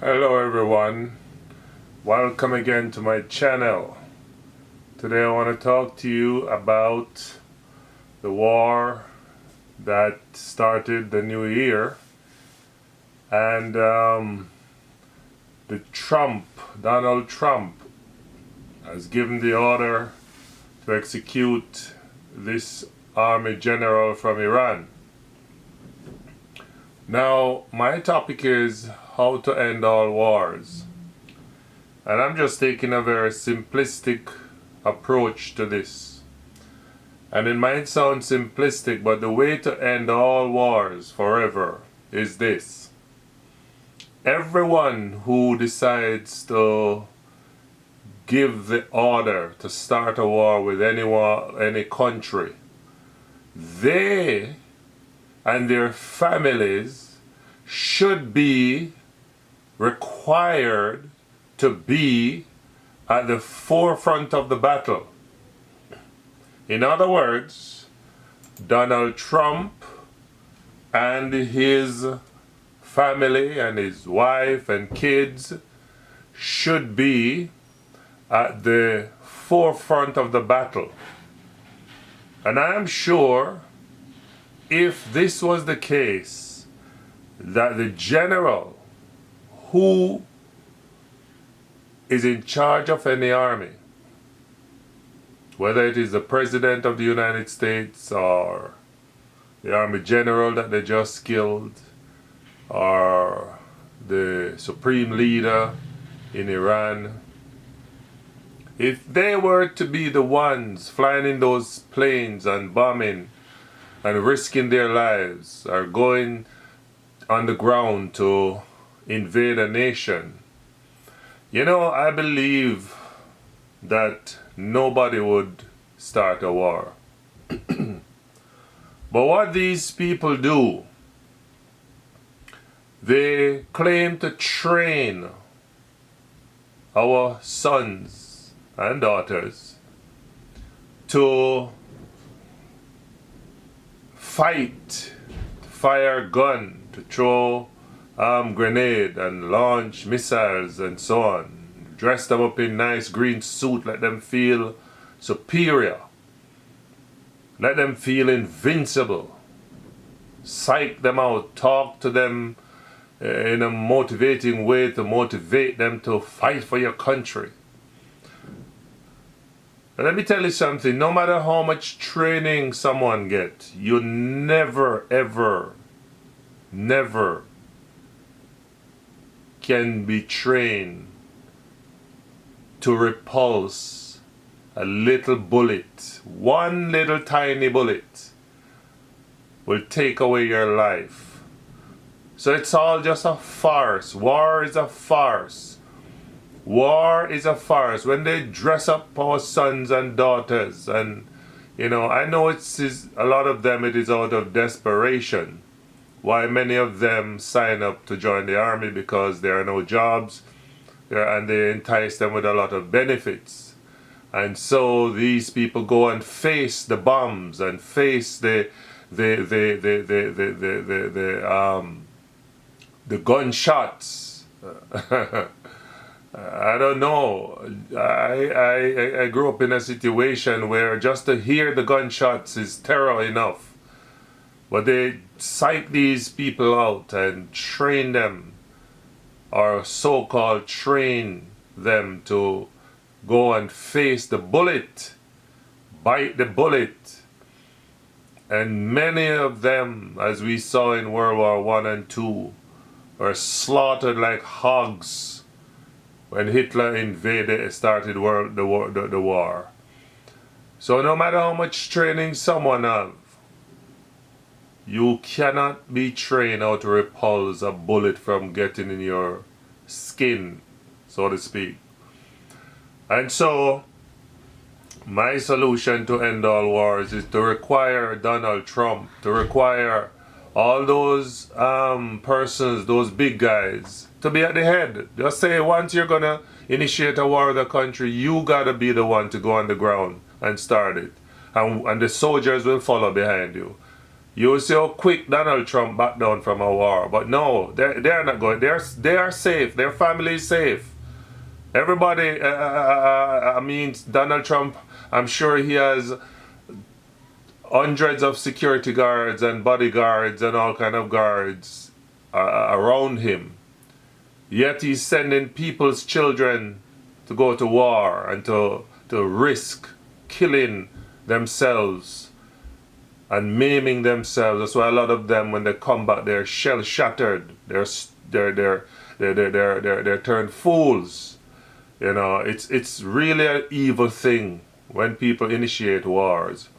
Hello everyone, welcome again to my channel. Today I want to talk to you about the war that started the new year and Donald Trump has given the order to execute this army general from Iran. Now my topic is how to end all wars, and I'm just taking a very simplistic approach to this, and it might sound simplistic, but the way to end all wars forever is this: everyone who decides to give the order to start a war with any country, they and their families should be required to be at the forefront of the battle. In other words, Donald Trump and his family and his wife and kids should be at the forefront of the battle. And I am sure if this was the case, that the general who is in charge of any army, whether it is the President of the United States or the Army General that they just killed, or the Supreme Leader in Iran, if they were to be the ones flying in those planes and bombing and risking their lives, or going on the ground to invade a nation, I believe that nobody would start a war. But what these people do, they claim to train our sons and daughters to fight, to fire a gun, to throw grenade and launch missiles and so on. Dress them up in nice green suit, let them feel superior. Let them feel invincible. Psych them out, talk to them in a motivating way to motivate them to fight for your country. But let me tell you something, no matter how much training someone gets, you never, ever, never can be trained to repulse a little bullet. One little tiny bullet will take away your life. So it's all just a farce. War is a farce. War is a farce. When they dress up our sons and daughters, and I know it's a lot of them, it is out of desperation. Why many of them sign up to join the army, because there are no jobs and they entice them with a lot of benefits. And so these people go and face the bombs and face the gunshots. I don't know. I grew up in a situation where just to hear the gunshots is terror enough. But they psych these people out and train them, or so-called train them to go and face the bullet, bite the bullet. And many of them, as we saw in World War I and II, were slaughtered like hogs when Hitler started the war. So no matter how much training someone has, you cannot be trained how to repulse a bullet from getting in your skin, so to speak. And so my solution to end all wars is to require Donald Trump, to require all those persons, those big guys, to be at the head. Just say, once you're gonna initiate a war with a country, you gotta be the one to go on the ground and start it. And the soldiers will follow behind you. You will see how quick Donald Trump backed down from a war. But no, they're not going. They are safe. Their family is safe. Everybody, I mean, Donald Trump, I'm sure he has hundreds of security guards and bodyguards and all kind of guards around him. Yet he's sending people's children to go to war and to risk killing themselves and maiming themselves. That's why a lot of them, when they come back, they're shell shattered. They're turned fools. You know, it's really an evil thing when people initiate wars.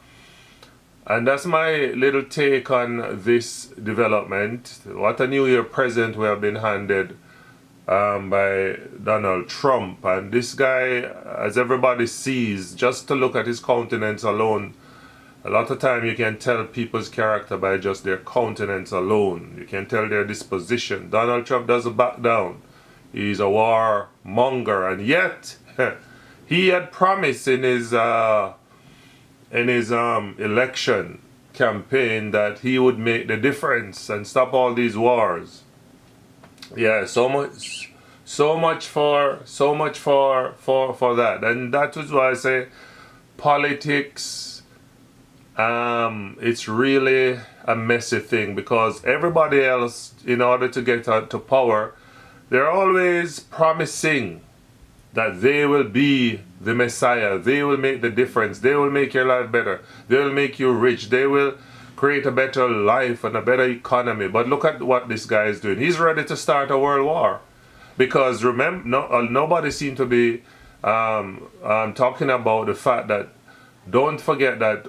And that's my little take on this development. What a New Year present we have been handed by Donald Trump. And this guy, as everybody sees, just to look at his countenance alone, a lot of time you can tell people's character by just their countenance alone. You can tell their disposition. Donald Trump doesn't back down. He's a warmonger, and yet he had promised in his election campaign that he would make the difference and stop all these wars. Yeah, so much for that, and that is why I say politics. It's really a messy thing, because everybody else, in order to get to power, they're always promising that they will be the Messiah, they will make the difference, they will make your life better, they will make you rich, they will create a better life and a better economy. But look at what this guy is doing. He's ready to start a world war. Because remember, nobody seemed to be talking about the fact that, don't forget that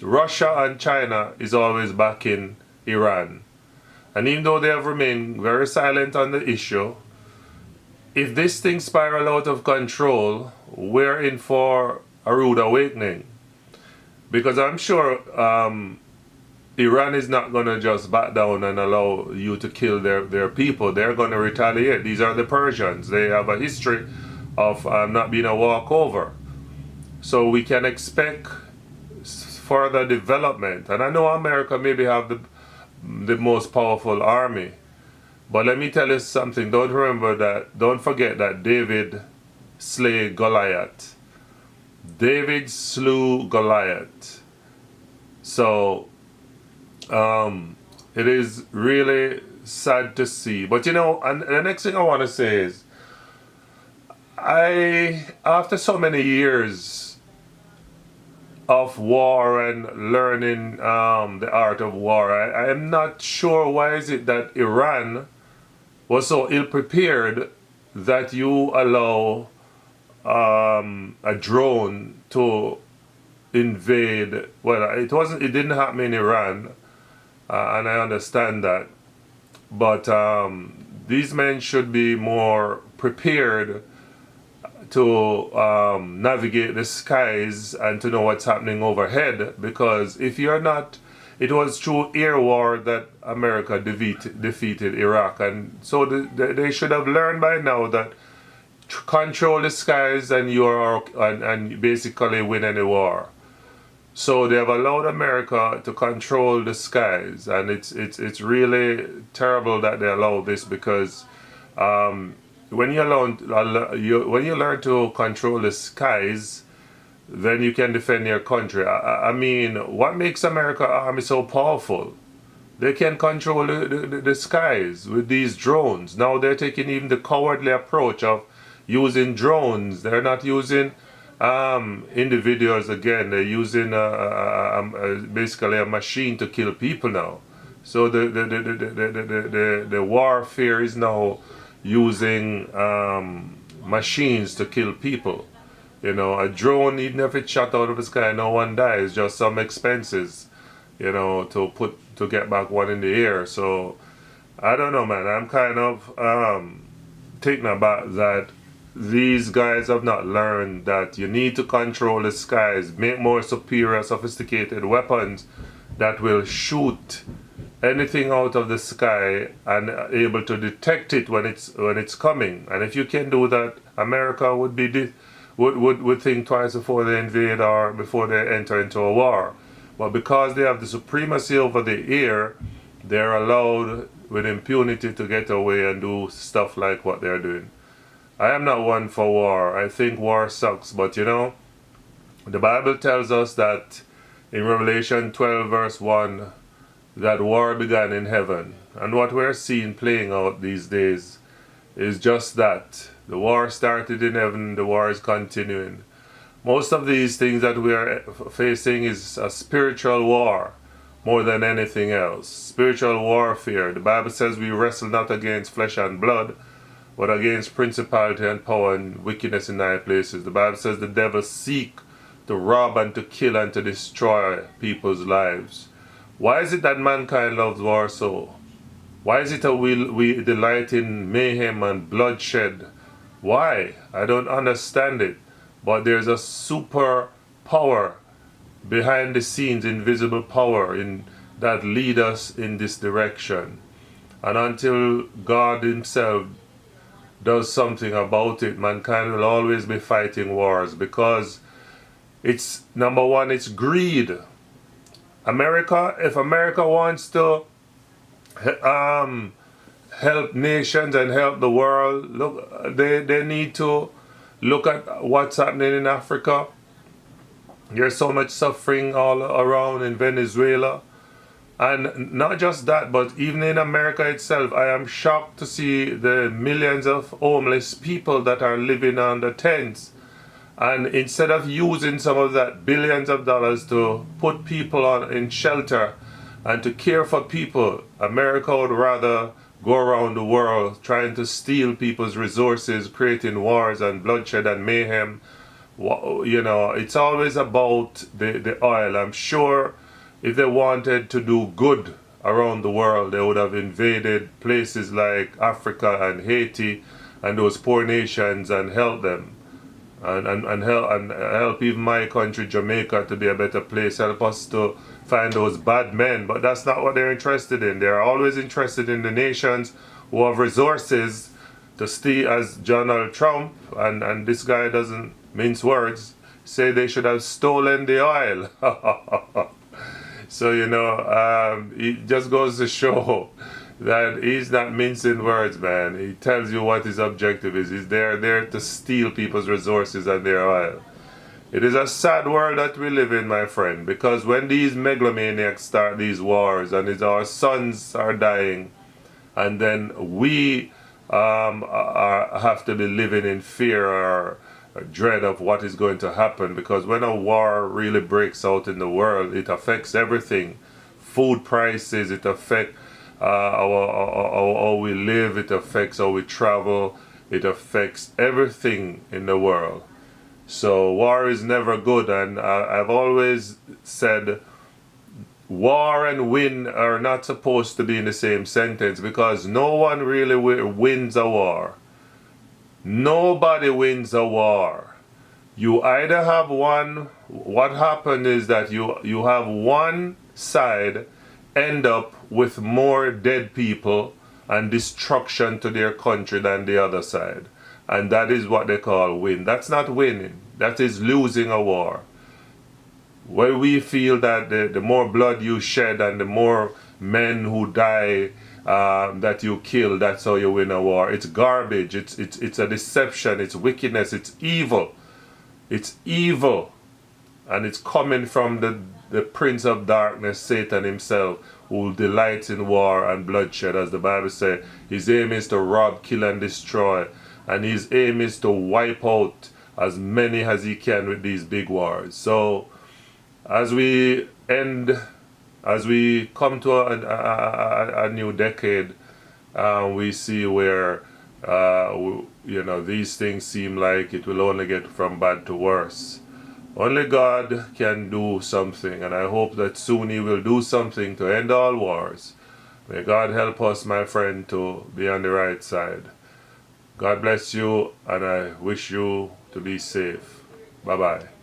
Russia and China is always backing Iran. And even though they have remained very silent on the issue, if this thing spirals out of control, we're in for a rude awakening. Because I'm sure Iran is not going to just back down and allow you to kill their people. They're going to retaliate. These are the Persians. They have a history of not being a walkover. So we can expect further development. And I know America maybe have the most powerful army. But let me tell you something. Don't forget that David slayed Goliath. David slew Goliath. So it is really sad to see. But you know, and the next thing I want to say is, after so many years of war and learning the art of war, I am not sure why is it that Iran was so ill prepared that you allow a drone to invade. Well, it didn't happen in Iran, and I understand that, but these men should be more prepared to navigate the skies and to know what's happening overhead, because if you're not, it was through air war that America defeated Iraq, and so they should have learned by now that control the skies and and basically win any war. So they have allowed America to control the skies, and it's really terrible that they allow this, because when you learn to control the skies, then you can defend your country. I mean, what makes America army so powerful? They can control the skies with these drones. Now they're taking even the cowardly approach of using drones. They're not using individuals again. They're using basically a machine to kill people now. So the warfare is now using machines to kill people. You know, a drone, even if it's shot out of the sky, no one dies. Just some expenses, you know, to get back one in the air. So I don't know, man. I'm kind of taken aback that these guys have not learned that you need to control the skies, make more superior, sophisticated weapons that will shoot anything out of the sky and able to detect it when it's coming. And if you can do that, America would think twice before they invade or before they enter into a war. But because they have the supremacy over the air, they're allowed with impunity to get away and do stuff like what they're doing. I am not one for war. I think war sucks, but you know, the Bible tells us that in Revelation 12 verse 1 that war began in heaven. And what we're seeing playing out these days is just that. The war started in heaven, the war is continuing. Most of these things that we are facing is a spiritual war more than anything else. Spiritual warfare. The Bible says we wrestle not against flesh and blood, but against principality and power and wickedness in high places. The Bible says the devil seek to rob and to kill and to destroy people's lives. Why is it that mankind loves war so? Why is it that we delight in mayhem and bloodshed? Why? I don't understand it. But there's a super power behind the scenes, invisible power that lead us in this direction. And until God himself does something about it, mankind will always be fighting wars, because it's, number one, it's greed. If America wants to help nations and help the world, look, they need to look at what's happening in Africa. There's so much suffering all around in Venezuela. And not just that, but even in America itself, I am shocked to see the millions of homeless people that are living under tents. And instead of using some of that billions of dollars to put people in shelter and to care for people, America would rather go around the world trying to steal people's resources, creating wars and bloodshed and mayhem. You know, it's always about the oil. I'm sure if they wanted to do good around the world, they would have invaded places like Africa and Haiti and those poor nations and helped them. And help even my country, Jamaica, to be a better place. Help us to find those bad men. But that's not what they're interested in. They're always interested in the nations who have resources to steal, as Donald Trump, and this guy doesn't mince words, say they should have stolen the oil. So, you know, it just goes to show that he's not mincing words, man. He tells you what his objective is. He's there to steal people's resources and their oil. It is a sad world that we live in, my friend, because when these megalomaniacs start these wars and our sons are dying, and then we have to be living in fear or dread of what is going to happen, because when a war really breaks out in the world, it affects everything. Food prices, it affects how we live, it affects how we travel, it affects everything in the world. So war is never good, and I've always said war and win are not supposed to be in the same sentence, because no one really wins a war. Nobody wins a war. You either have one, what happened is that you have one side end up with more dead people and destruction to their country than the other side. And that is what they call win. That's not winning. That is losing a war. Where we feel that the more blood you shed and the more men who die that you kill, that's how you win a war. It's garbage. It's a deception. It's wickedness. It's evil. It's evil. And it's coming from the prince of darkness, Satan himself, who delights in war and bloodshed. As the Bible says, his aim is to rob, kill, and destroy. And his aim is to wipe out as many as he can with these big wars. So as we come to a new decade, we see where you know, these things seem like it will only get from bad to worse. Only God can do something, and I hope that soon he will do something to end all wars. May God help us, my friend, to be on the right side. God bless you, and I wish you to be safe. Bye-bye.